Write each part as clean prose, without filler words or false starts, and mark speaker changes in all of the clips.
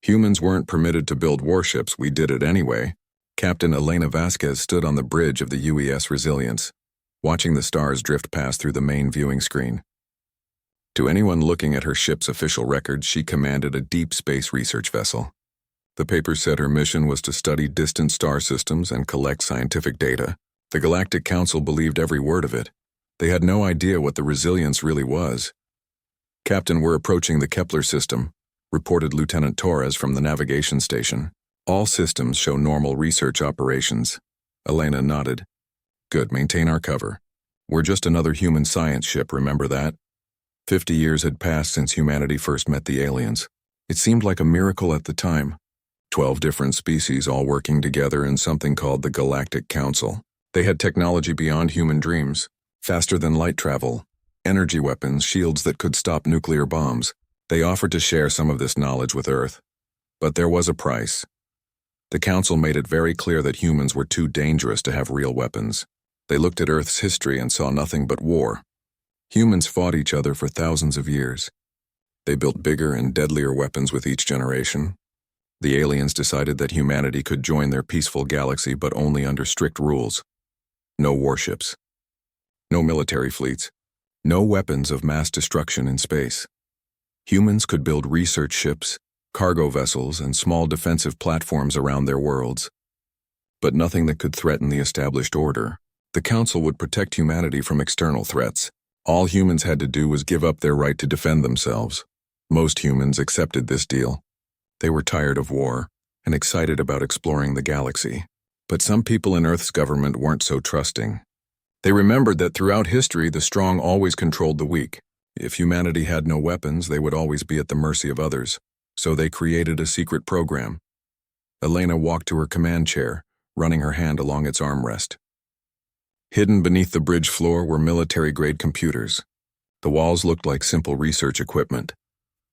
Speaker 1: Humans weren't permitted to build warships, we did it anyway. Captain Elena Vasquez stood on the bridge of the UES Resilience, watching the stars drift past through the main viewing screen. To anyone looking at her ship's official records, she commanded a deep space research vessel. The papers said her mission was to study distant star systems and collect scientific data. The Galactic Council believed every word of it. They had no idea what the Resilience really was. "Captain, we're approaching the Kepler system," reported Lieutenant Torres from the navigation station. "All systems show normal research operations." Elena nodded. "Good, maintain our cover. We're just another human science ship, remember that?" 50 years had passed since humanity first met the aliens. It seemed like a miracle at the time. 12 different species all working together in something called the Galactic Council. They had technology beyond human dreams, faster than light travel, energy weapons, shields that could stop nuclear bombs. They offered to share some of this knowledge with Earth. But there was a price. The Council made it very clear that humans were too dangerous to have real weapons. They looked at Earth's history and saw nothing but war. Humans fought each other for thousands of years. They built bigger and deadlier weapons with each generation. The aliens decided that humanity could join their peaceful galaxy, but only under strict rules. No warships. No military fleets. No weapons of mass destruction in space. Humans could build research ships, cargo vessels, and small defensive platforms around their worlds. But nothing that could threaten the established order. The Council would protect humanity from external threats. All humans had to do was give up their right to defend themselves. Most humans accepted this deal. They were tired of war and excited about exploring the galaxy. But some people in Earth's government weren't so trusting. They remembered that throughout history, the strong always controlled the weak. If humanity had no weapons, they would always be at the mercy of others. So they created a secret program. Elena walked to her command chair, running her hand along its armrest. Hidden beneath the bridge floor were military-grade computers. The walls looked like simple research equipment,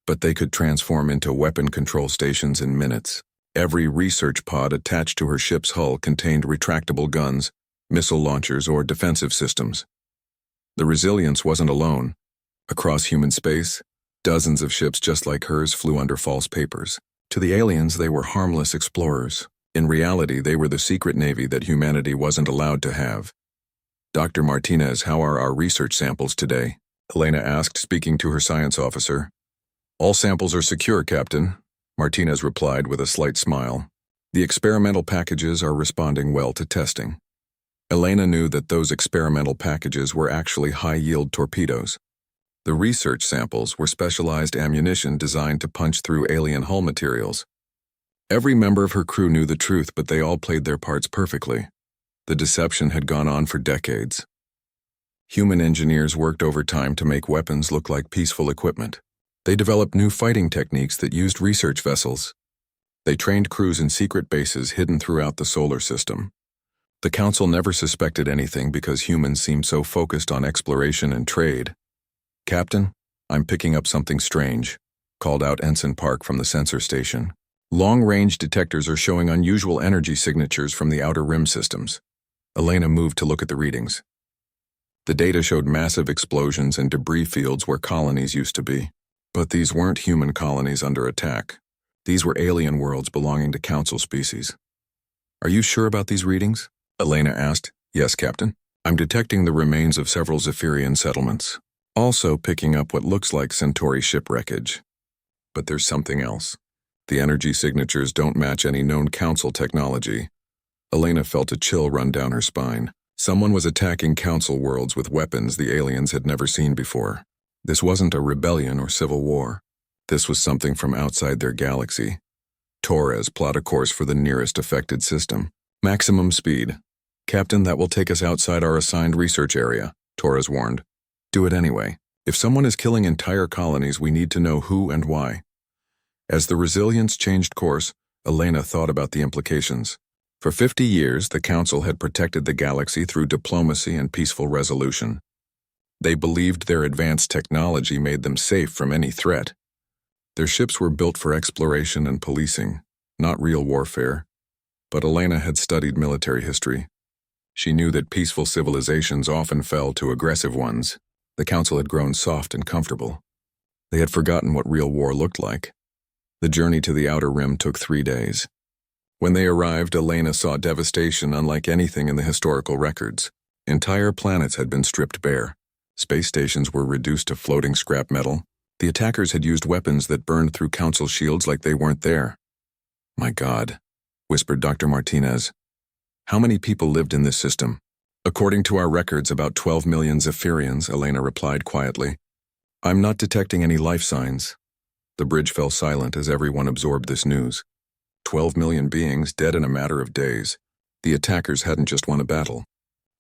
Speaker 1: but they could transform into weapon control stations in minutes. Every research pod attached to her ship's hull contained retractable guns, missile launchers, or defensive systems. The Resilience wasn't alone. Across human space, dozens of ships just like hers flew under false papers. To the aliens, they were harmless explorers. In reality, they were the secret navy that humanity wasn't allowed to have. "Dr. Martinez, how are our research samples today?" Elena asked, speaking to her science officer. "All samples are secure, Captain," Martinez replied with a slight smile. "The experimental packages are responding well to testing." Elena knew that those experimental packages were actually high-yield torpedoes. The research samples were specialized ammunition designed to punch through alien hull materials. Every member of her crew knew the truth, but they all played their parts perfectly. The deception had gone on for decades. Human engineers worked overtime to make weapons look like peaceful equipment. They developed new fighting techniques that used research vessels. They trained crews in secret bases hidden throughout the solar system. The Council never suspected anything because humans seemed so focused on exploration and trade. "Captain, I'm picking up something strange," called out Ensign Park from the sensor station. "Long-range detectors are showing unusual energy signatures from the outer rim systems." Elena moved to look at the readings. The data showed massive explosions and debris fields where colonies used to be. But these weren't human colonies under attack. These were alien worlds belonging to Council species. "Are you sure about these readings?" Elena asked. "Yes, Captain. I'm detecting the remains of several Zephyrian settlements. Also picking up what looks like Centauri ship wreckage. But there's something else. The energy signatures don't match any known Council technology." Elena felt a chill run down her spine. Someone was attacking Council worlds with weapons the aliens had never seen before. This wasn't a rebellion or civil war. This was something from outside their galaxy. Torres, plot a course for the nearest affected system. "Maximum speed." "Captain, that will take us outside our assigned research area," Torres warned. "Do it anyway. If someone is killing entire colonies, we need to know who and why." As the Resilience changed course, Elena thought about the implications. For 50 years, the Council had protected the galaxy through diplomacy and peaceful resolution. They believed their advanced technology made them safe from any threat. Their ships were built for exploration and policing, not real warfare. But Elena had studied military history. She knew that peaceful civilizations often fell to aggressive ones. The Council had grown soft and comfortable. They had forgotten what real war looked like. The journey to the outer rim took 3 days. When they arrived, Elena saw devastation unlike anything in the historical records. Entire planets had been stripped bare. Space stations were reduced to floating scrap metal. The attackers had used weapons that burned through Council shields like they weren't there. "My God," whispered Dr. Martinez. "How many people lived in this system?" "According to our records, about 12 million Zephyrians," Elena replied quietly. "I'm not detecting any life signs." The bridge fell silent as everyone absorbed this news. 12 million beings dead in a matter of days. The attackers hadn't just won a battle.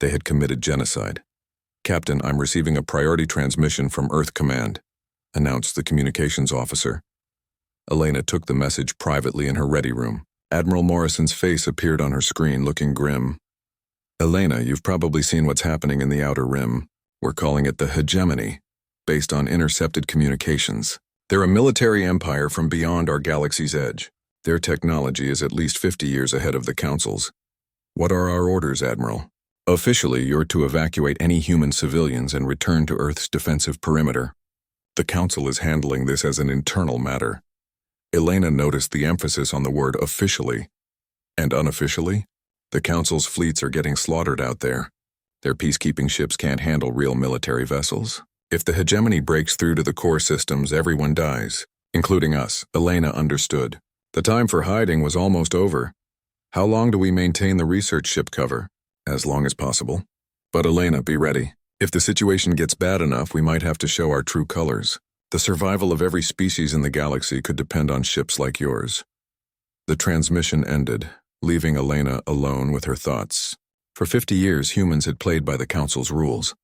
Speaker 1: They had committed genocide. "Captain, I'm receiving a priority transmission from Earth Command," announced the communications officer. Elena took the message privately in her ready room. Admiral Morrison's face appeared on her screen, looking grim. "Elena, you've probably seen what's happening in the Outer Rim. We're calling it the hegemony, based on intercepted communications. They're a military empire from beyond our galaxy's edge. Their technology is at least 50 years ahead of the Council's. What are our orders, Admiral?" "Officially, you're to evacuate any human civilians and return to Earth's defensive perimeter. The Council is handling this as an internal matter." Elena noticed the emphasis on the word officially. "And unofficially? The Council's fleets are getting slaughtered out there. Their peacekeeping ships can't handle real military vessels. If the hegemony breaks through to the core systems, everyone dies, including us." Elena understood. The time for hiding was almost over. "How long do we maintain the research ship cover?" "As long as possible. But Elena, be ready. If the situation gets bad enough, we might have to show our true colors. The survival of every species in the galaxy could depend on ships like yours." The transmission ended, leaving Elena alone with her thoughts. For 50 years, humans had played by the Council's rules.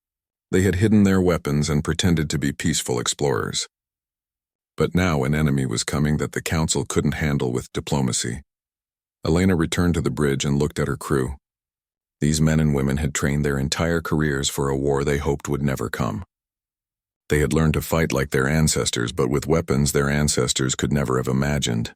Speaker 1: They had hidden their weapons and pretended to be peaceful explorers. But now an enemy was coming that the Council couldn't handle with diplomacy. Elena returned to the bridge and looked at her crew. These men and women had trained their entire careers for a war they hoped would never come. They had learned to fight like their ancestors, but with weapons their ancestors could never have imagined.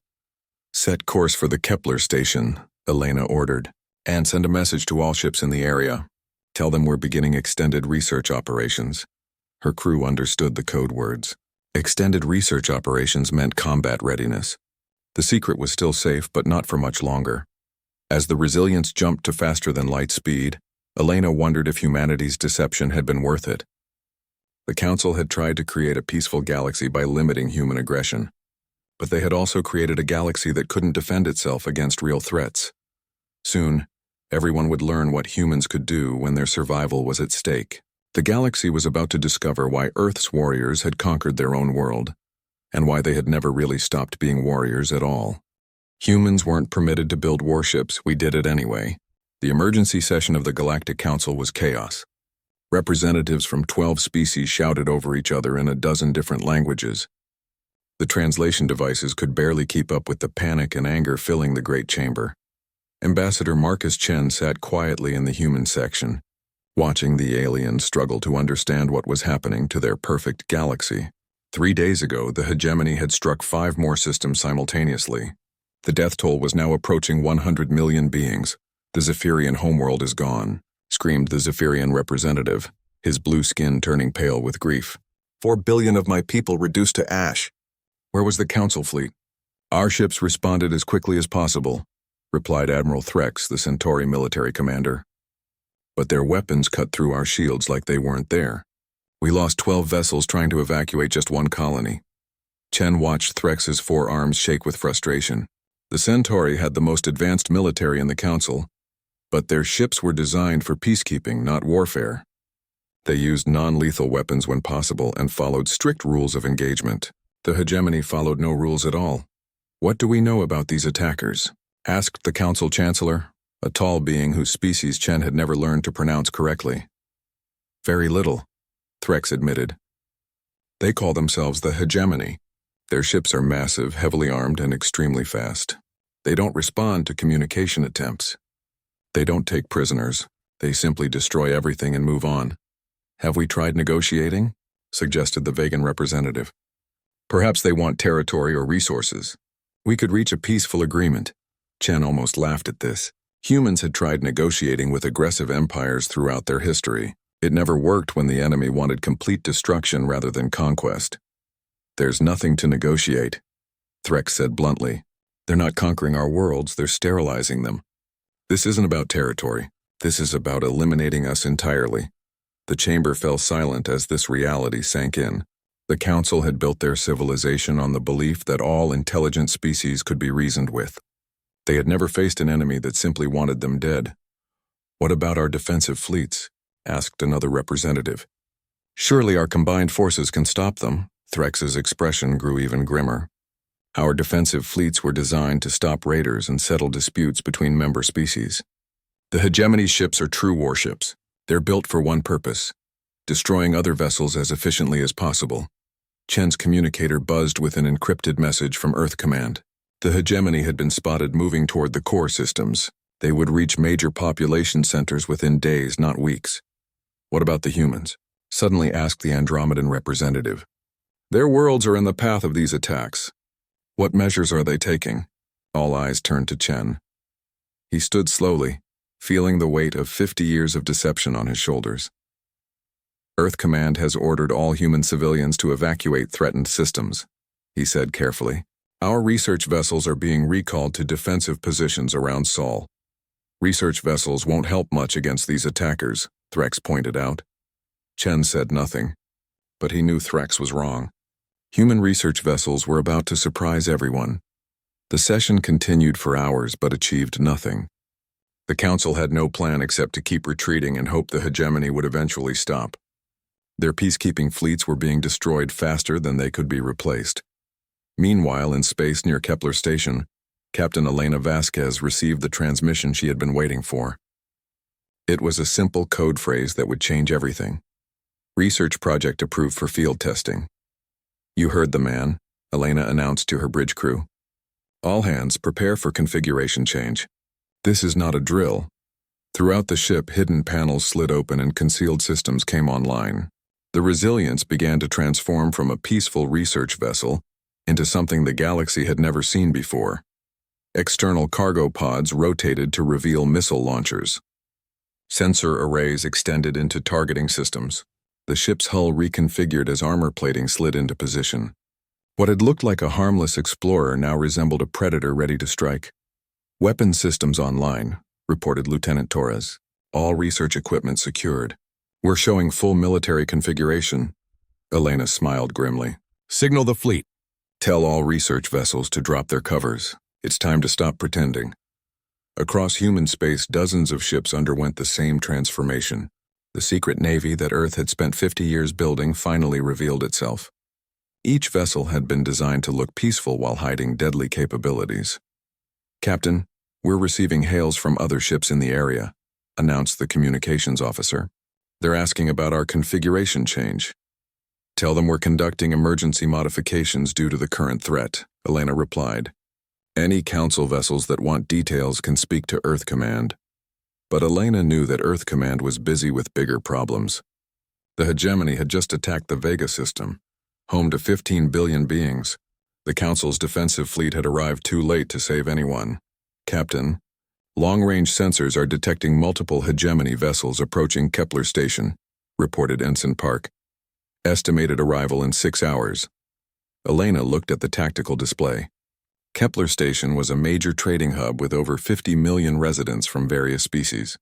Speaker 1: "Set course for the Kepler station," Elena ordered, "and send a message to all ships in the area. Tell them we're beginning extended research operations." Her crew understood the code words. Extended research operations meant combat readiness. The secret was still safe, but not for much longer. As the Resilience jumped to faster-than-light speed, Elena wondered if humanity's deception had been worth it. The Council had tried to create a peaceful galaxy by limiting human aggression, but they had also created a galaxy that couldn't defend itself against real threats. Soon, everyone would learn what humans could do when their survival was at stake. The galaxy was about to discover why Earth's warriors had conquered their own world, and why they had never really stopped being warriors at all. Humans weren't permitted to build warships. We did it anyway. The emergency session of the Galactic Council was chaos. Representatives from 12 species shouted over each other in a dozen different languages. The translation devices could barely keep up with the panic and anger filling the great chamber. Ambassador Marcus Chen sat quietly in the human section, watching the aliens struggle to understand what was happening to their perfect galaxy. 3 days ago, the hegemony had struck 5 more systems simultaneously. The death toll was now approaching 100 million beings. "The Zephyrian homeworld is gone," screamed the Zephyrian representative, his blue skin turning pale with grief. 4 billion of my people reduced to ash." "Where was the Council fleet?" "Our ships responded as quickly as possible," replied Admiral Threx, the Centauri military commander. "But their weapons cut through our shields like they weren't there. We lost 12 vessels trying to evacuate just one colony." Chen watched Threx's 4 arms shake with frustration. The Centauri had the most advanced military in the Council, but their ships were designed for peacekeeping, not warfare. They used non-lethal weapons when possible and followed strict rules of engagement. The hegemony followed no rules at all. "What do we know about these attackers?" asked the Council Chancellor, a tall being whose species Chen had never learned to pronounce correctly. "Very little," Threx admitted. "They call themselves the hegemony. Their ships are massive, heavily armed, and extremely fast. They don't respond to communication attempts. They don't take prisoners. They simply destroy everything and move on." "Have we tried negotiating?" suggested the Vegan representative. "Perhaps they want territory or resources. We could reach a peaceful agreement." Chen almost laughed at this. Humans had tried negotiating with aggressive empires throughout their history. It never worked when the enemy wanted complete destruction rather than conquest. "There's nothing to negotiate." Threx said bluntly. They're not conquering our worlds, they're sterilizing them. This isn't about territory. This is about eliminating us entirely. The chamber fell silent as this reality sank in. The Council had built their civilization on the belief that all intelligent species could be reasoned with. They had never faced an enemy that simply wanted them dead. What about our defensive fleets? Asked another representative. Surely our combined forces can stop them. Threx's expression grew even grimmer. Our defensive fleets were designed to stop raiders and settle disputes between member species. The hegemony ships are true warships. They're built for one purpose: destroying other vessels as efficiently as possible. Chen's communicator buzzed with an encrypted message from Earth Command. The hegemony had been spotted moving toward the core systems. They would reach major population centers within days, not weeks. What about the humans? Suddenly asked the Andromedan representative. Their worlds are in the path of these attacks. What measures are they taking? All eyes turned to Chen. He stood slowly, feeling the weight of 50 years of deception on his shoulders. Earth Command has ordered all human civilians to evacuate threatened systems, he said carefully. Our research vessels are being recalled to defensive positions around Sol. Research vessels won't help much against these attackers, Threx pointed out. Chen said nothing, but he knew Threx was wrong. Human research vessels were about to surprise everyone. The session continued for hours but achieved nothing. The Council had no plan except to keep retreating and hope the hegemony would eventually stop. Their peacekeeping fleets were being destroyed faster than they could be replaced. Meanwhile, in space near Kepler Station, Captain Elena Vasquez received the transmission she had been waiting for. It was a simple code phrase that would change everything. Research project approved for field testing. You heard the man, Elena announced to her bridge crew. All hands prepare for configuration change. This is not a drill. Throughout the ship, hidden panels slid open and concealed systems came online. The Resilience began to transform from a peaceful research vessel into something the galaxy had never seen before. External cargo pods rotated to reveal missile launchers. Sensor arrays extended into targeting systems. The ship's hull reconfigured as armor plating slid into position. What had looked like a harmless explorer now resembled a predator ready to strike. Weapon systems online, reported Lieutenant Torres. All research equipment secured. We're showing full military configuration. Elena smiled grimly. Signal the fleet. Tell all research vessels to drop their covers. It's time to stop pretending. Across human space, dozens of ships underwent the same transformation. The secret navy that Earth had spent 50 years building finally revealed itself. Each vessel had been designed to look peaceful while hiding deadly capabilities. Captain, we're receiving hails from other ships in the area, announced the communications officer. They're asking about our configuration change. Tell them we're conducting emergency modifications due to the current threat, Elena replied. Any Council vessels that want details can speak to Earth Command. But Elena knew that Earth Command was busy with bigger problems. The hegemony had just attacked the Vega system, home to 15 billion beings. The Council's defensive fleet had arrived too late to save anyone. Captain, long-range sensors are detecting multiple hegemony vessels approaching Kepler Station, reported Ensign Park. Estimated arrival in 6 hours. Elena looked at the tactical display. Kepler Station was a major trading hub with over 50 million residents from various species.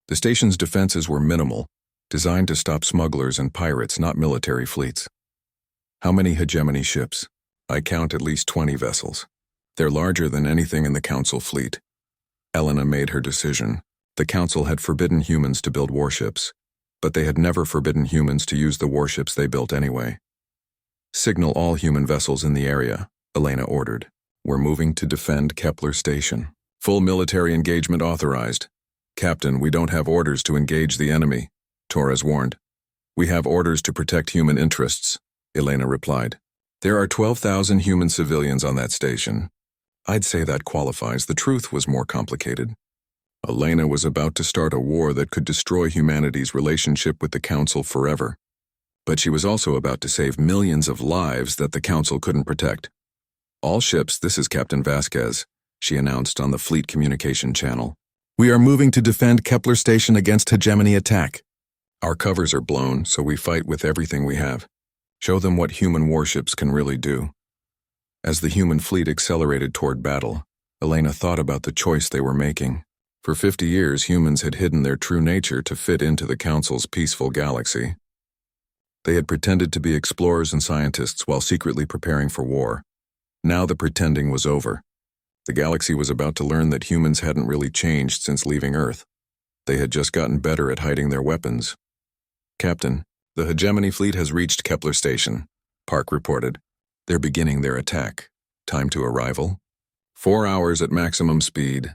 Speaker 1: The station's defenses were minimal, designed to stop smugglers and pirates, not military fleets. How many hegemony ships? I count at least 20 vessels. They're larger than anything in the Council fleet. Elena made her decision. The Council had forbidden humans to build warships, but they had never forbidden humans to use the warships they built anyway. Signal all human vessels in the area, Elena ordered. We're moving to defend Kepler Station. Full military engagement authorized. Captain, we don't have orders to engage the enemy, Torres warned. We have orders to protect human interests, Elena replied. There are 12,000 human civilians on that station. I'd say that qualifies. The truth was more complicated. Elena was about to start a war that could destroy humanity's relationship with the Council forever. But she was also about to save millions of lives that the Council couldn't protect. All ships, this is Captain Vasquez, she announced on the fleet communication channel. We are moving to defend Kepler Station against hegemony attack. Our covers are blown, so we fight with everything we have. Show them what human warships can really do. As the human fleet accelerated toward battle, Elena thought about the choice they were making. For 50 years, humans had hidden their true nature to fit into the Council's peaceful galaxy. They had pretended to be explorers and scientists while secretly preparing for war. Now the pretending was over. The galaxy was about to learn that humans hadn't really changed since leaving Earth. They had just gotten better at hiding their weapons. "Captain, the hegemony fleet has reached Kepler Station," Park reported. "They're beginning their attack. Time to arrival? 4 hours at maximum speed."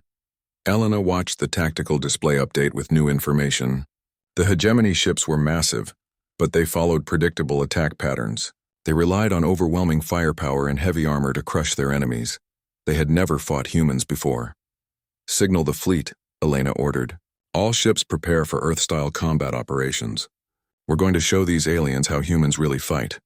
Speaker 1: Elena watched the tactical display update with new information. The hegemony ships were massive, but they followed predictable attack patterns. They relied on overwhelming firepower and heavy armor to crush their enemies. They had never fought humans before. "Signal the fleet," Elena ordered. "All ships prepare for Earth-style combat operations. We're going to show these aliens how humans really fight."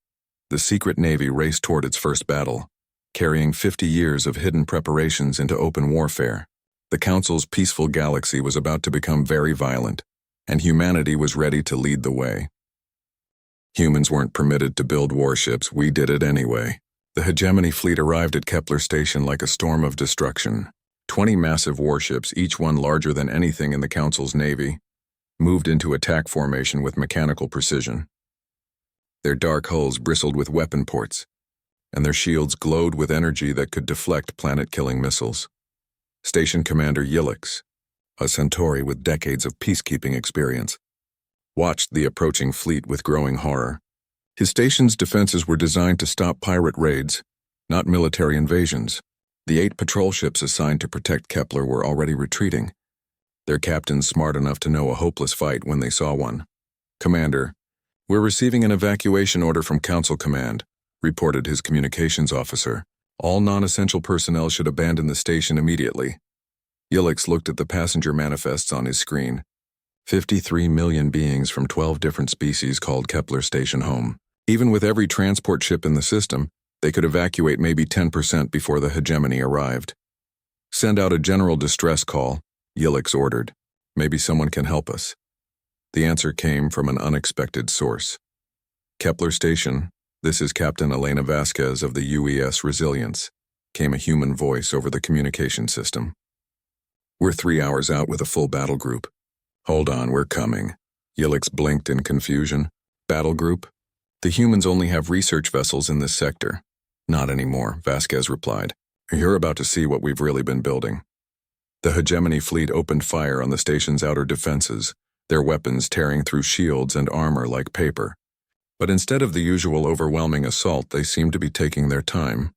Speaker 1: The secret navy raced toward its first battle, carrying 50 years of hidden preparations into open warfare. The Council's peaceful galaxy was about to become very violent, and humanity was ready to lead the way. "Humans weren't permitted to build warships, we did it anyway." The hegemony fleet arrived at Kepler Station like a storm of destruction. 20 massive warships, each one larger than anything in the Council's navy, moved into attack formation with mechanical precision. Their dark hulls bristled with weapon ports, and their shields glowed with energy that could deflect planet-killing missiles. Station Commander Yilix, a Centauri with decades of peacekeeping experience, watched the approaching fleet with growing horror. His station's defenses were designed to stop pirate raids, not military invasions. The 8 patrol ships assigned to protect Kepler were already retreating, their captains smart enough to know a hopeless fight when they saw one. "Commander, we're receiving an evacuation order from Council Command," reported his communications officer. "All non-essential personnel should abandon the station immediately." Yilix looked at the passenger manifests on his screen. 53 million beings from 12 different species called Kepler Station home. Even with every transport ship in the system, they could evacuate maybe 10% before the hegemony arrived. "Send out a general distress call," Yilix ordered. "Maybe someone can help us." The answer came from an unexpected source. "Kepler Station, this is Captain Elena Vasquez of the UES Resilience," came a human voice over the communication system. "We're 3 hours out with a full battle group." "Hold on, we're coming." Yilix blinked in confusion. "Battle group? The humans only have research vessels in this sector." "Not anymore," Vasquez replied. "You're about to see what we've really been building." The hegemony fleet opened fire on the station's outer defenses, their weapons tearing through shields and armor like paper. But instead of the usual overwhelming assault, they seemed to be taking their time.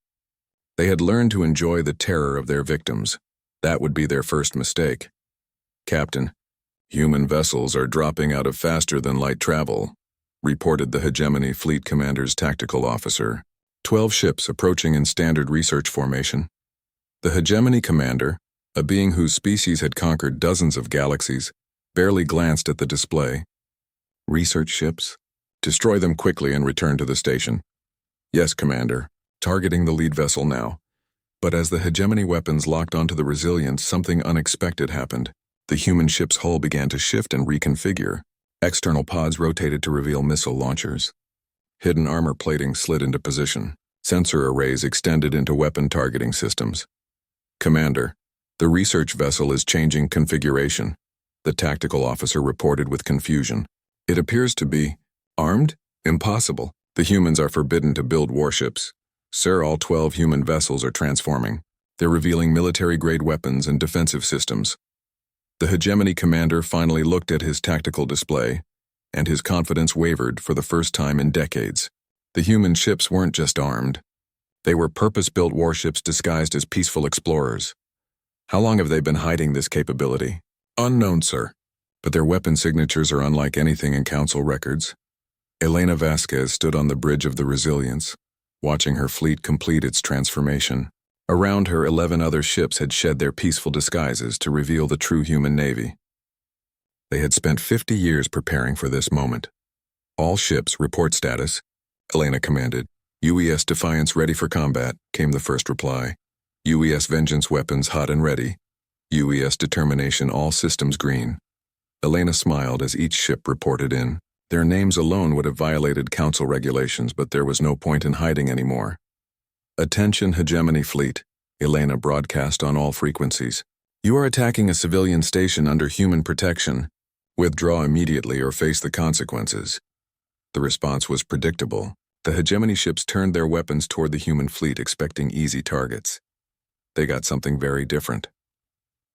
Speaker 1: They had learned to enjoy the terror of their victims. That would be their first mistake. "Captain, human vessels are dropping out of faster-than-light travel," reported the hegemony fleet commander's tactical officer. 12 ships approaching in standard research formation. The hegemony commander, a being whose species had conquered dozens of galaxies, barely glanced at the display. "Research ships? Destroy them quickly and return to the station." "Yes, Commander. Targeting the lead vessel now." But as the hegemony weapons locked onto the Resilience, something unexpected happened. The human ship's hull began to shift and reconfigure. External pods rotated to reveal missile launchers. Hidden armor plating slid into position. Sensor arrays extended into weapon targeting systems. "Commander, the research vessel is changing configuration," the tactical officer reported with confusion. "It appears to be armed? Impossible. The humans are forbidden to build warships. Sir, all 12 human vessels are transforming. They're revealing military-grade weapons and defensive systems." The hegemony commander finally looked at his tactical display, and his confidence wavered for the first time in decades. The human ships weren't just armed. They were purpose-built warships disguised as peaceful explorers. "How long have they been hiding this capability?" "Unknown, sir. But their weapon signatures are unlike anything in Council records." Elena Vasquez stood on the bridge of the Resilience, watching her fleet complete its transformation. Around her, 11 other ships had shed their peaceful disguises to reveal the true human navy. They had spent 50 years preparing for this moment. "All ships, report status," Elena commanded. "UES Defiance ready for combat," came the first reply. "UES Vengeance weapons hot and ready. UES Determination all systems green." Elena smiled as each ship reported in. Their names alone would have violated Council regulations, but there was no point in hiding anymore. Attention Hegemony Fleet, Elena broadcast on all frequencies. You are attacking a civilian station under human protection. Withdraw immediately or face the consequences. The response was predictable. The hegemony ships turned their weapons toward the human fleet expecting easy targets. They got something very different.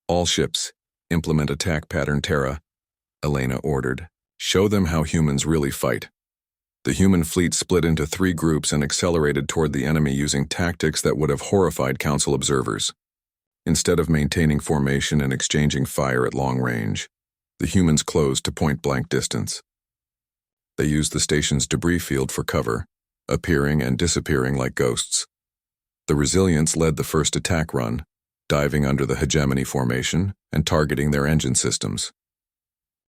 Speaker 1: All ships, implement attack pattern Terra, Elena ordered. Show them how humans really fight. The human fleet split into 3 groups and accelerated toward the enemy using tactics that would have horrified Council observers. Instead of maintaining formation and exchanging fire at long range, the humans closed to point-blank distance. They used the station's debris field for cover, appearing and disappearing like ghosts. The Resilients led the first attack run, diving under the hegemony formation and targeting their engine systems.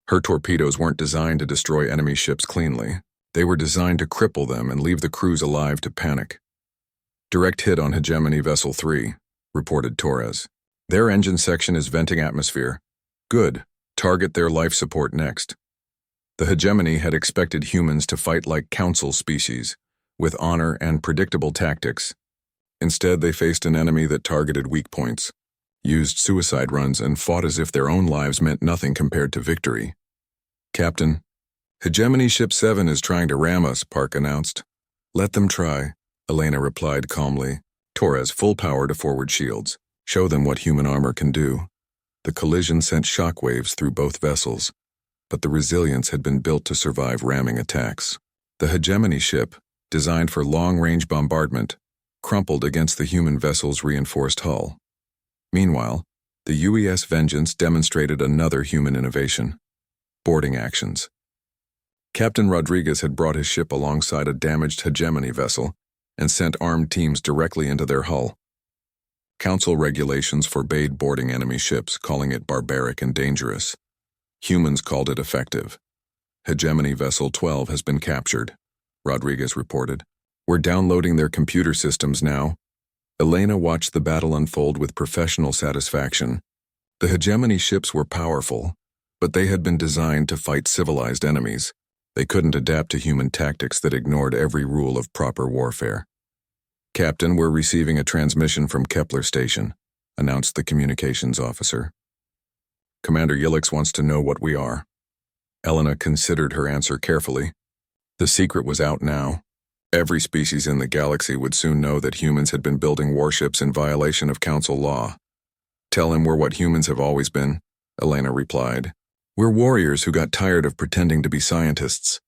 Speaker 1: Her torpedoes weren't designed to destroy enemy ships cleanly. They were designed to cripple them and leave the crews alive to panic. Direct hit on Hegemony Vessel 3, reported Torres. Their engine section is venting atmosphere. Good. Target their life support next. The hegemony had expected humans to fight like council species, with honor and predictable tactics. Instead, they faced an enemy that targeted weak points, used suicide runs, and fought as if their own lives meant nothing compared to victory. Captain, Hegemony Ship 7 is trying to ram us, Park announced. Let them try, Elena replied calmly. Torres, full power to forward shields. Show them what human armor can do. The collision sent shockwaves through both vessels, but the Resilients had been built to survive ramming attacks. The hegemony ship, designed for long-range bombardment, crumpled against the human vessel's reinforced hull. Meanwhile, the UES Vengeance demonstrated another human innovation: boarding actions. Captain Rodriguez had brought his ship alongside a damaged hegemony vessel and sent armed teams directly into their hull. Council regulations forbade boarding enemy ships, calling it barbaric and dangerous. Humans called it effective. Hegemony Vessel 12 has been captured, Rodriguez reported. We're downloading their computer systems now. Elena watched the battle unfold with professional satisfaction. The hegemony ships were powerful, but they had been designed to fight civilized enemies. They couldn't adapt to human tactics that ignored every rule of proper warfare. Captain, we're receiving a transmission from Kepler Station, announced the communications officer. Commander Yilix wants to know what we are. Elena considered her answer carefully. The secret was out now. Every species in the galaxy would soon know that humans had been building warships in violation of Council law. Tell him we're what humans have always been, Elena replied. We're warriors who got tired of pretending to be scientists.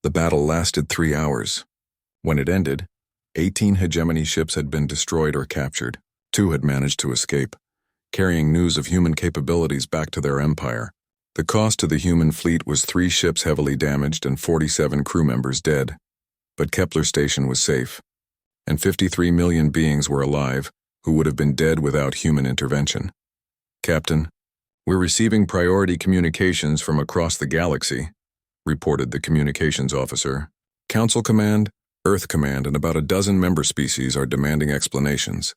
Speaker 1: The battle lasted 3 hours. When it ended, 18 hegemony ships had been destroyed or captured. 2 had managed to escape, carrying news of human capabilities back to their empire. The cost to the human fleet was 3 ships heavily damaged and 47 crew members dead. But Kepler Station was safe, and 53 million beings were alive who would have been dead without human intervention. Captain, we're receiving priority communications from across the galaxy, reported the communications officer. Council Command, Earth Command, and about a dozen member species are demanding explanations.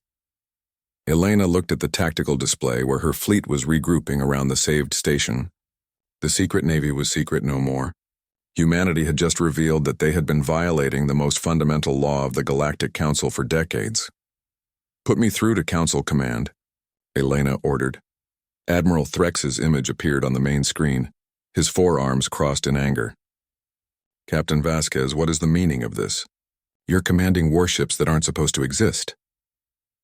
Speaker 1: Elena looked at the tactical display where her fleet was regrouping around the saved station. The secret navy was secret no more. Humanity had just revealed that they had been violating the most fundamental law of the Galactic Council for decades. Put me through to Council Command, Elena ordered. Admiral Threx's image appeared on the main screen, his forearms crossed in anger. Captain Vasquez, what is the meaning of this? You're commanding warships that aren't supposed to exist.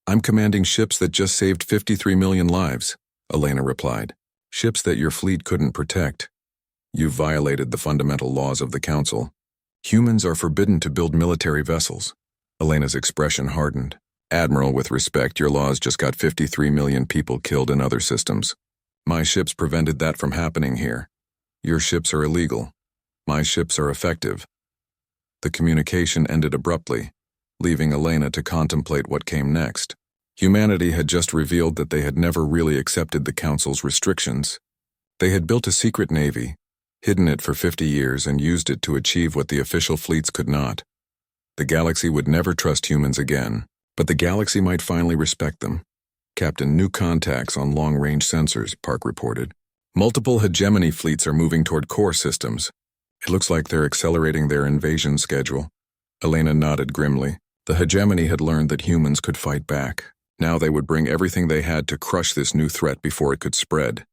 Speaker 1: I'm commanding ships that just saved 53 million lives, Elena replied. Ships that your fleet couldn't protect. You've violated the fundamental laws of the Council. Humans are forbidden to build military vessels. Elena's expression hardened. Admiral, with respect, your laws just got 53 million people killed in other systems. My ships prevented that from happening here. Your ships are illegal. My ships are effective. The communication ended abruptly, leaving Elena to contemplate what came next. Humanity had just revealed that they had never really accepted the Council's restrictions. They had built a secret navy, hidden it for 50 years, and used it to achieve what the official fleets could not. The galaxy would never trust humans again, but the galaxy might finally respect them. Captain, new contacts on long-range sensors, Park reported. Multiple hegemony fleets are moving toward core systems. It looks like they're accelerating their invasion schedule. Elena nodded grimly. The hegemony had learned that humans could fight back. Now they would bring everything they had to crush this new threat before it could spread.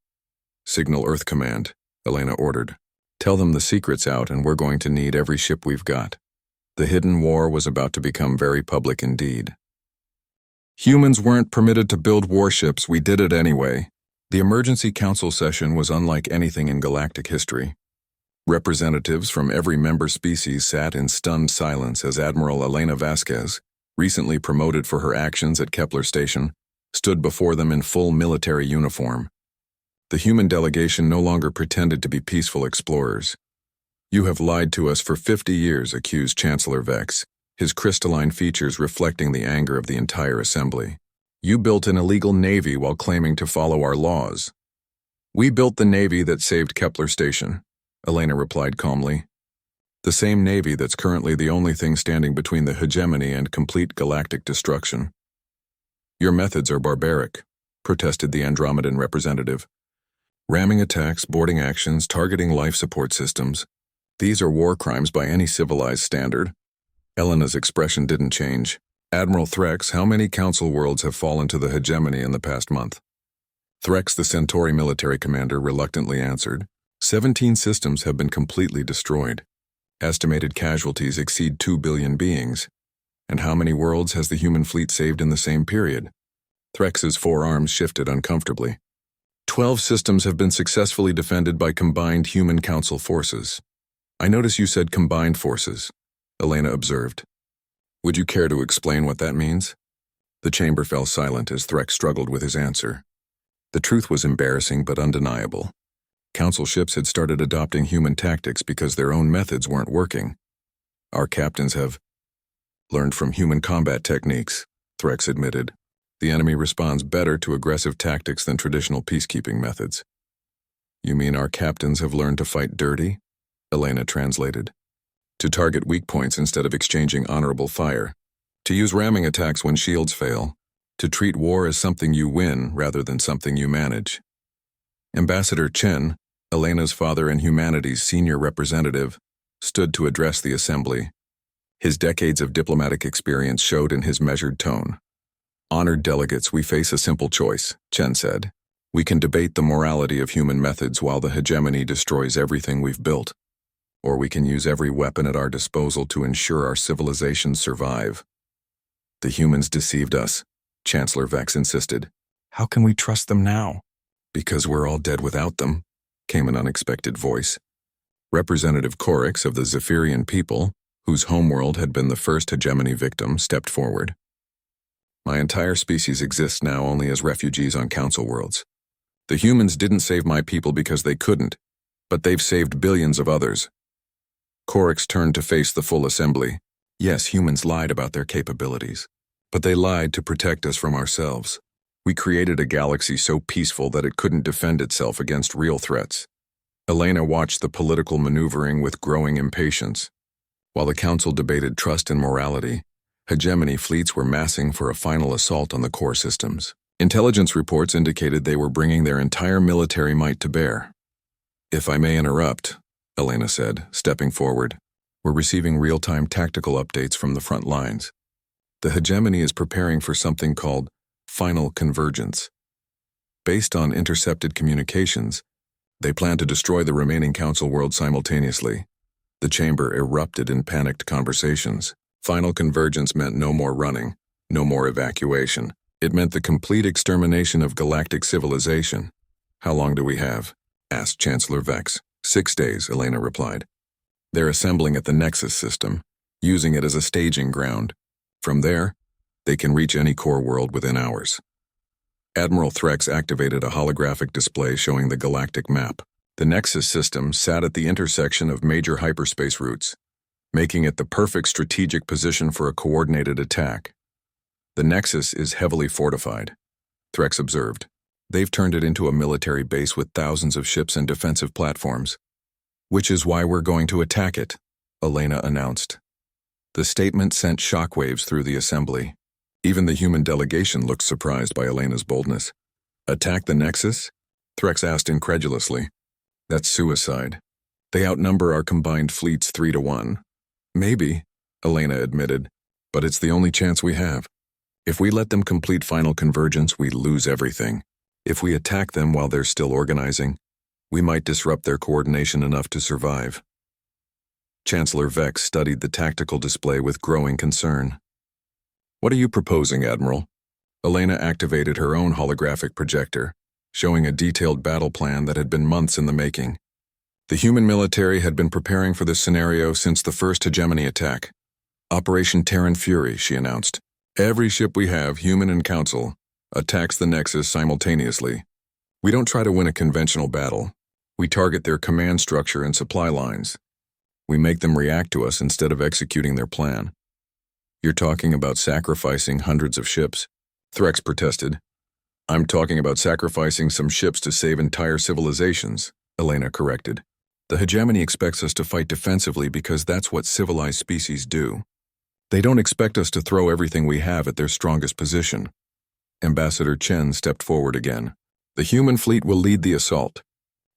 Speaker 1: "Signal Earth Command," Elena ordered. "Tell them the secret's out and we're going to need every ship we've got." The hidden war was about to become very public indeed. Humans weren't permitted to build warships, we did it anyway. The emergency council session was unlike anything in galactic history. Representatives from every member species sat in stunned silence as Admiral Elena Vasquez, recently promoted for her actions at Kepler Station, stood before them in full military uniform. The human delegation no longer pretended to be peaceful explorers. "You have lied to us for 50 years, accused Chancellor Vex, his crystalline features reflecting the anger of the entire assembly. "You built an illegal navy while claiming to follow our laws." "We built the navy that saved Kepler Station," Elena replied calmly. "The same navy that's currently the only thing standing between the hegemony and complete galactic destruction." "Your methods are barbaric," protested the Andromedan representative. "Ramming attacks, boarding actions, targeting life support systems. These are war crimes by any civilized standard." Elena's expression didn't change. "Admiral Threx, how many council worlds have fallen to the hegemony in the past month?" Threx, the Centauri military commander, reluctantly answered. 17 systems have been completely destroyed. Estimated casualties exceed 2 billion beings. And how many worlds has the human fleet saved in the same period? Threx's forearms shifted uncomfortably. 12 systems have been successfully defended by combined human council forces. "I notice you said combined forces," Elena observed. "Would you care to explain what that means?" The chamber fell silent as Threx struggled with his answer. The truth was embarrassing but undeniable. Council ships had started adopting human tactics because their own methods weren't working. "Our captains have learned from human combat techniques," Threx admitted. "The enemy responds better to aggressive tactics than traditional peacekeeping methods." "You mean our captains have learned to fight dirty?" Elena translated. "To target weak points instead of exchanging honorable fire. To use ramming attacks when shields fail. To treat war as something you win rather than something you manage." Ambassador Chen, Elena's father and humanity's senior representative, stood to address the assembly. His decades of diplomatic experience showed in his measured tone. "Honored delegates, we face a simple choice," Chen said. "We can debate the morality of human methods while the hegemony destroys everything we've built. Or we can use every weapon at our disposal to ensure our civilizations survive." "The humans deceived us," Chancellor Vex insisted. "How can we trust them now?" "Because we're all dead without them," came an unexpected voice. Representative Corix of the Zephyrian people, whose homeworld had been the first hegemony victim, stepped forward. "My entire species exists now only as refugees on council worlds. The humans didn't save my people because they couldn't, but they've saved billions of others." Corix turned to face the full assembly. "Yes, humans lied about their capabilities, but they lied to protect us from ourselves. We created a galaxy so peaceful that it couldn't defend itself against real threats." Elena watched the political maneuvering with growing impatience. While the council debated trust and morality, hegemony fleets were massing for a final assault on the core systems. Intelligence reports indicated they were bringing their entire military might to bear. "If I may interrupt," Elena said, stepping forward, "we're receiving real-time tactical updates from the front lines. The hegemony is preparing for something called final convergence. Based on intercepted communications, they plan to destroy the remaining council world simultaneously." The chamber erupted in panicked conversations. Final convergence meant no more running, no more evacuation. It meant the complete extermination of galactic civilization. "How long do we have?" asked Chancellor Vex. 6 days, Elena replied. "They're assembling at the Nexus system, using it as a staging ground. From there, they can reach any core world within hours." Admiral Threx activated a holographic display showing the galactic map. The Nexus system sat at the intersection of major hyperspace routes, making it the perfect strategic position for a coordinated attack. "The Nexus is heavily fortified," Threx observed. "They've turned it into a military base with thousands of ships and defensive platforms." "Which is why we're going to attack it," Elena announced. The statement sent shockwaves through the assembly. Even the human delegation looked surprised by Elena's boldness. "Attack the Nexus?" Threx asked incredulously. "That's suicide. They outnumber our combined fleets 3-1. "Maybe," Elena admitted, But it's the only chance we have. If we let them complete final convergence, we lose everything. If we attack them while they're still organizing, we might disrupt their coordination enough to survive. Chancellor Vex studied the tactical display with growing concern. What are you proposing, Admiral? Elena activated her own holographic projector, showing a detailed battle plan that had been months in the making. The human military had been preparing for this scenario since the first hegemony attack. Operation Terran Fury, she announced. Every ship we have, human and council, attacks the Nexus simultaneously. We don't try to win a conventional battle. We target their command structure and supply lines. We make them react to us instead of executing their plan. You're talking about sacrificing hundreds of ships? Threx protested. I'm talking about sacrificing some ships to save entire civilizations, Elena corrected. The hegemony expects us to fight defensively because that's what civilized species do. They don't expect us to throw everything we have at their strongest position. Ambassador Chen stepped forward again. The human fleet will lead the assault.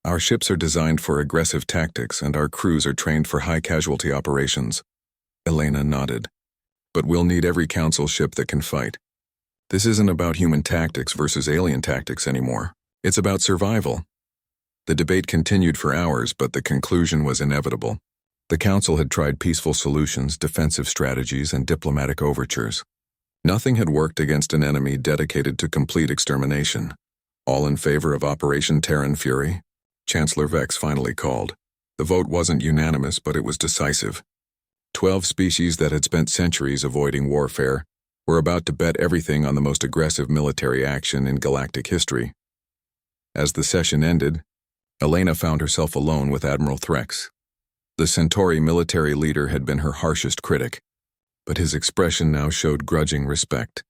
Speaker 1: Our ships are designed for aggressive tactics and our crews are trained for high-casualty operations. Elena nodded. But we'll need every council ship that can fight. This isn't about human tactics versus alien tactics anymore. It's about survival. The debate continued for hours, but the conclusion was inevitable. The Council had tried peaceful solutions, defensive strategies, and diplomatic overtures. Nothing had worked against an enemy dedicated to complete extermination. All in favor of Operation Terran Fury? Chancellor Vex finally called. The vote wasn't unanimous, but it was decisive. 12 species that had spent centuries avoiding warfare were about to bet everything on the most aggressive military action in galactic history. As the session ended, Elena found herself alone with Admiral Threx. The Centauri military leader had been her harshest critic, but his expression now showed grudging respect.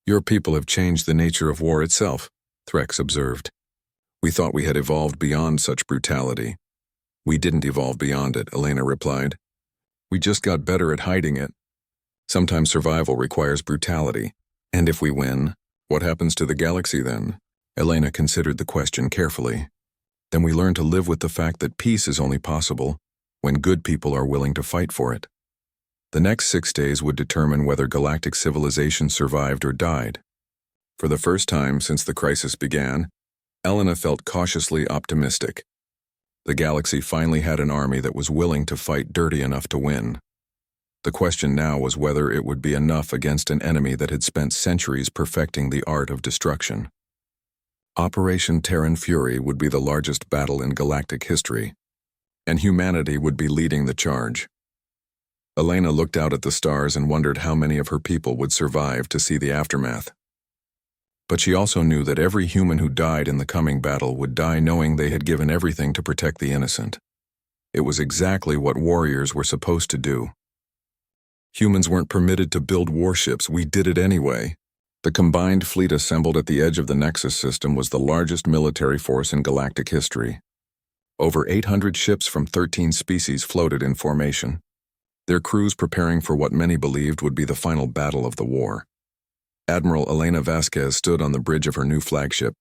Speaker 1: Your people have changed the nature of war itself, Threx observed. We thought we had evolved beyond such brutality. We didn't evolve beyond it, Elena replied. We just got better at hiding it. Sometimes survival requires brutality. And if we win, what happens to the galaxy then? Elena considered the question carefully. Then we learn to live with the fact that peace is only possible when good people are willing to fight for it. The next 6 days would determine whether galactic civilization survived or died. For the first time since the crisis began, Elena felt cautiously optimistic. The galaxy finally had an army that was willing to fight dirty enough to win. The question now was whether it would be enough against an enemy that had spent centuries perfecting the art of destruction. Operation Terran Fury would be the largest battle in galactic history, and humanity would be leading the charge. Elena looked out at the stars and wondered how many of her people would survive to see the aftermath. But she also knew that every human who died in the coming battle would die knowing they had given everything to protect the innocent. It was exactly what warriors were supposed to do. Humans weren't permitted to build warships, we did it anyway. The combined fleet assembled at the edge of the Nexus system was the largest military force in galactic history. Over 800 ships from 13 species floated in formation, their crews preparing for what many believed would be the final battle of the war. Admiral Elena Vasquez stood on the bridge of her new flagship,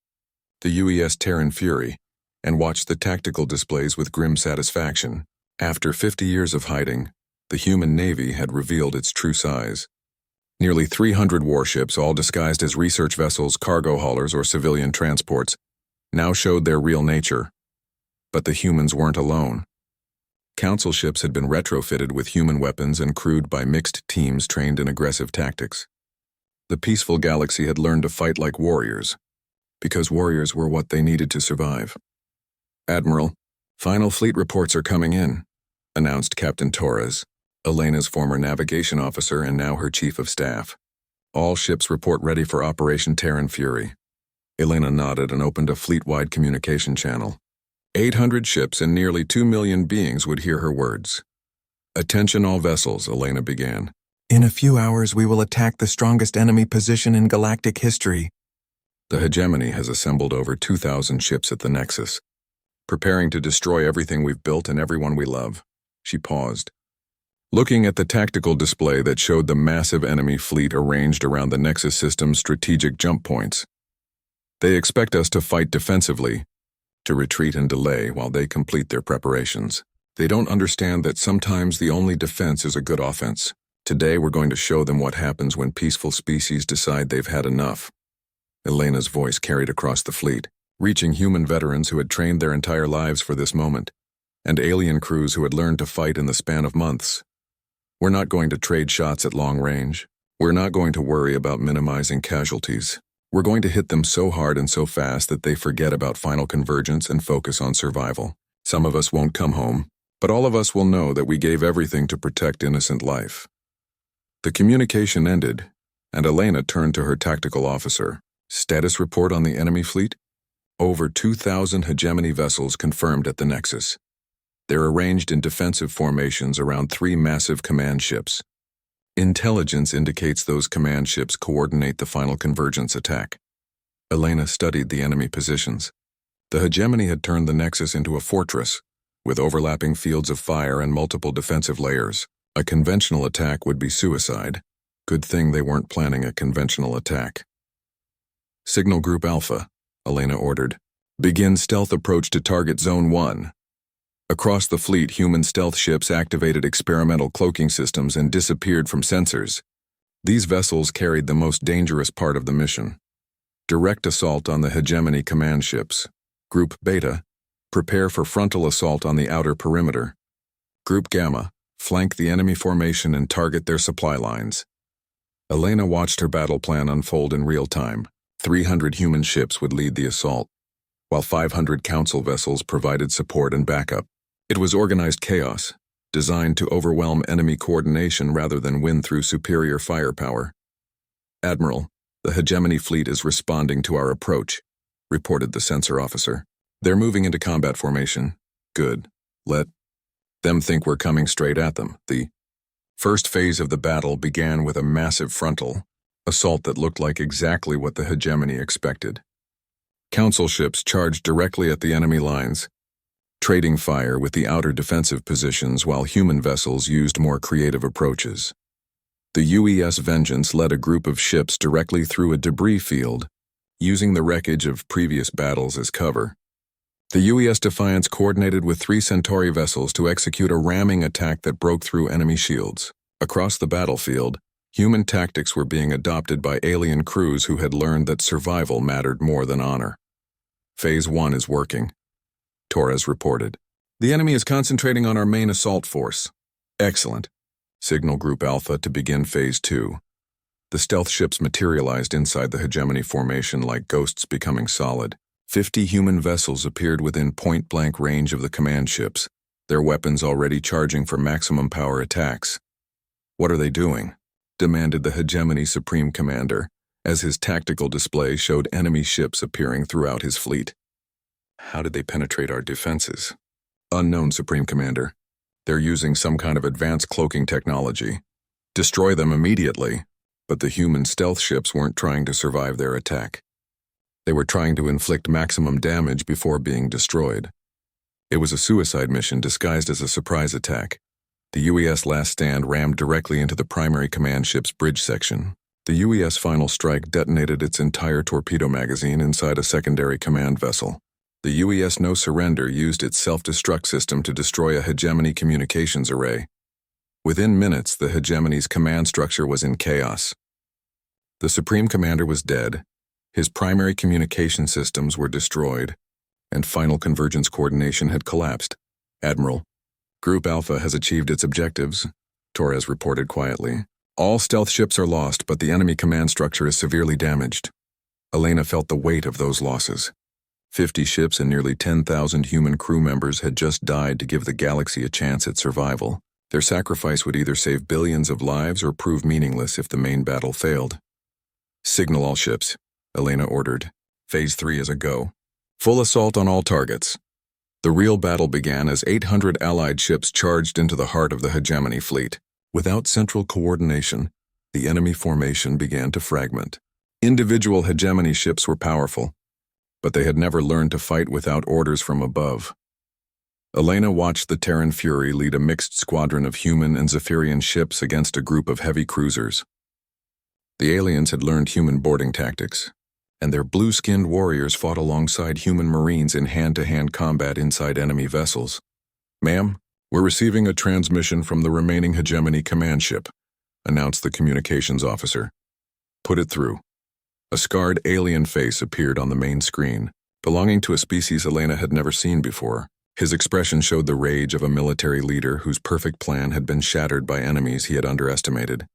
Speaker 1: the UES Terran Fury, and watched the tactical displays with grim satisfaction. After 50 years of hiding, the human navy had revealed its true size. Nearly 300 warships, all disguised as research vessels, cargo haulers, or civilian transports, now showed their real nature. But the humans weren't alone. Council ships had been retrofitted with human weapons and crewed by mixed teams trained in aggressive tactics. The peaceful galaxy had learned to fight like warriors, because warriors were what they needed to survive. Admiral, final fleet reports are coming in, announced Captain Torres, Elena's former navigation officer and now her chief of staff. All ships report ready for Operation Terran Fury. Elena nodded and opened a fleet-wide communication channel. 800 ships and nearly 2 million beings would hear her words. Attention all vessels, Elena began. In a few hours we will attack the strongest enemy position in galactic history. The hegemony has assembled over 2,000 ships at the Nexus, preparing to destroy everything we've built and everyone we love. She paused, looking at the tactical display that showed the massive enemy fleet arranged around the Nexus system's strategic jump points. They expect us to fight defensively, to retreat and delay while they complete their preparations. They don't understand that sometimes the only defense is a good offense. Today we're going to show them what happens when peaceful species decide they've had enough. Elena's voice carried across the fleet, reaching human veterans who had trained their entire lives for this moment, and alien crews who had learned to fight in the span of months. We're not going to trade shots at long range. We're not going to worry about minimizing casualties. We're going to hit them so hard and so fast that they forget about final convergence and focus on survival. Some of us won't come home, but all of us will know that we gave everything to protect innocent life. The communication ended, and Elena turned to her tactical officer. Status report on the enemy fleet? Over 2,000 hegemony vessels confirmed at the Nexus. They're arranged in defensive formations around 3 massive command ships. Intelligence indicates those command ships coordinate the final convergence attack. Elena studied the enemy positions. The hegemony had turned the Nexus into a fortress, with overlapping fields of fire and multiple defensive layers. A conventional attack would be suicide. Good thing they weren't planning a conventional attack. Signal Group Alpha, Elena ordered. Begin stealth approach to target Zone 1. Across the fleet, human stealth ships activated experimental cloaking systems and disappeared from sensors. These vessels carried the most dangerous part of the mission. Direct assault on the hegemony command ships. Group Beta, prepare for frontal assault on the outer perimeter. Group Gamma, flank the enemy formation and target their supply lines. Elena watched her battle plan unfold in real time. 300 human ships would lead the assault, while 500 council vessels provided support and backup. It was organized chaos, designed to overwhelm enemy coordination rather than win through superior firepower. Admiral, the hegemony fleet is responding to our approach, reported the sensor officer. They're moving into combat formation. Good. Let them think we're coming straight at them. The first phase of the battle began with a massive frontal assault that looked like exactly what the hegemony expected. Council ships charged directly at the enemy lines, trading fire with the outer defensive positions while human vessels used more creative approaches. The UES Vengeance led a group of ships directly through a debris field, using the wreckage of previous battles as cover. The UES Defiance coordinated with 3 Centauri vessels to execute a ramming attack that broke through enemy shields. Across the battlefield, human tactics were being adopted by alien crews who had learned that survival mattered more than honor. Phase 1 is working, Torres reported. The enemy is concentrating on our main assault force. Excellent. Signal Group Alpha to begin Phase 2. The stealth ships materialized inside the hegemony formation like ghosts becoming solid. 50 human vessels appeared within point-blank range of the command ships, their weapons already charging for maximum power attacks. What are they doing? Demanded the hegemony Supreme Commander, as his tactical display showed enemy ships appearing throughout his fleet. How did they penetrate our defenses? Unknown, Supreme Commander. They're using some kind of advanced cloaking technology. Destroy them immediately. But the human stealth ships weren't trying to survive their attack. They were trying to inflict maximum damage before being destroyed. It was a suicide mission disguised as a surprise attack. The UES Last Stand rammed directly into the primary command ship's bridge section. The UES Final Strike detonated its entire torpedo magazine inside a secondary command vessel. The UES No Surrender used its self-destruct system to destroy a hegemony communications array. Within minutes, the hegemony's command structure was in chaos. The Supreme Commander was dead, his primary communication systems were destroyed, and final convergence coordination had collapsed. Admiral, Group Alpha has achieved its objectives, Torres reported quietly. All stealth ships are lost, but the enemy command structure is severely damaged. Elena felt the weight of those losses. 50 ships and nearly 10,000 human crew members had just died to give the galaxy a chance at survival. Their sacrifice would either save billions of lives or prove meaningless if the main battle failed. Signal all ships, Elena ordered. Phase 3 is a go. Full assault on all targets. The real battle began as 800 Allied ships charged into the heart of the hegemony fleet. Without central coordination, the enemy formation began to fragment. Individual hegemony ships were powerful, but they had never learned to fight without orders from above. Elena watched the Terran Fury lead a mixed squadron of human and Zephyrian ships against a group of heavy cruisers. The aliens had learned human boarding tactics, and their blue-skinned warriors fought alongside human marines in hand-to-hand combat inside enemy vessels. Ma'am, we're receiving a transmission from the remaining hegemony command ship. announced the communications officer. Put it through. A scarred alien face appeared on the main screen, belonging to a species Elena had never seen before. His expression showed the rage of a military leader whose perfect plan had been shattered by enemies he had underestimated.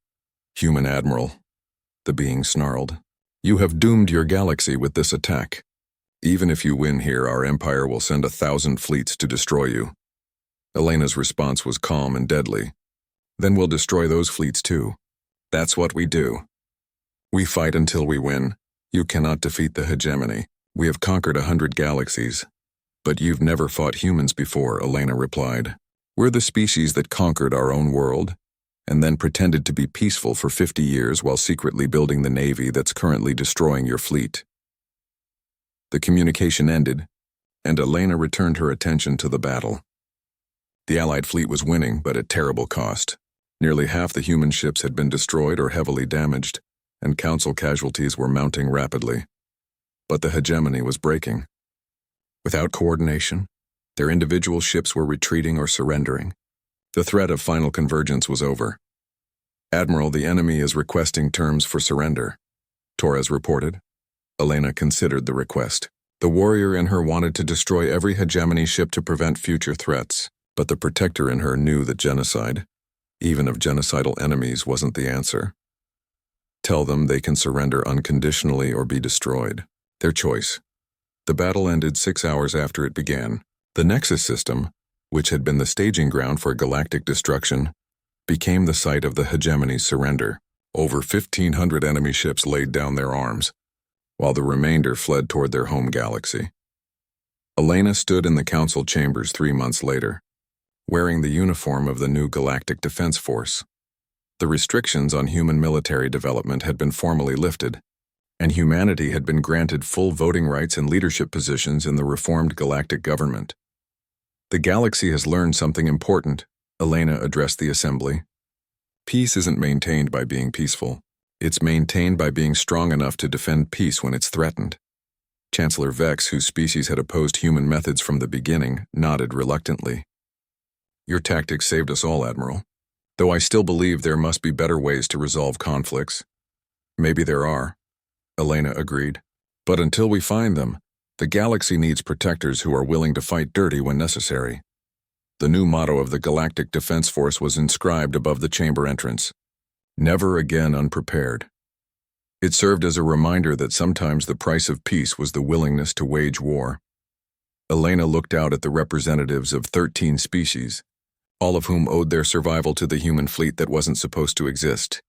Speaker 1: Human Admiral, the being snarled. You have doomed your galaxy with this attack. Even if you win here, our empire will send 1,000 fleets to destroy you. Elena's response was calm and deadly. Then we'll destroy those fleets too. That's what we do. We fight until we win. You cannot defeat the hegemony. We have conquered 100 galaxies. But you've never fought humans before, Elena replied. We're the species that conquered our own world, and then pretended to be peaceful for 50 years while secretly building the navy that's currently destroying your fleet. The communication ended, and Elena returned her attention to the battle. The Allied fleet was winning, but at terrible cost. Nearly half the human ships had been destroyed or heavily damaged, and Council casualties were mounting rapidly. But the hegemony was breaking. Without coordination, their individual ships were retreating or surrendering. The threat of final convergence was over. Admiral, the enemy is requesting terms for surrender, Torres reported. Elena considered the request. The warrior in her wanted to destroy every hegemony ship to prevent future threats, but the protector in her knew that genocide, even of genocidal enemies, wasn't the answer. Tell them they can surrender unconditionally or be destroyed. Their choice. The battle ended 6 hours after it began. The Nexus system, which had been the staging ground for galactic destruction, became the site of the hegemony's surrender. Over 1,500 enemy ships laid down their arms, while the remainder fled toward their home galaxy. Elena stood in the council chambers 3 months later, wearing the uniform of the new Galactic Defense Force. The restrictions on human military development had been formally lifted, and humanity had been granted full voting rights and leadership positions in the reformed galactic government. The galaxy has learned something important, Elena addressed the assembly. Peace isn't maintained by being peaceful. It's maintained by being strong enough to defend peace when it's threatened. Chancellor Vex, whose species had opposed human methods from the beginning, nodded reluctantly. Your tactics saved us all, Admiral. Though I still believe there must be better ways to resolve conflicts. Maybe there are, Elena agreed. But until we find them, the galaxy needs protectors who are willing to fight dirty when necessary. The new motto of the Galactic Defense Force was inscribed above the chamber entrance. Never again unprepared. It served as a reminder that sometimes the price of peace was the willingness to wage war. Elena looked out at the representatives of 13 species, all of whom owed their survival to the human fleet that wasn't supposed to exist.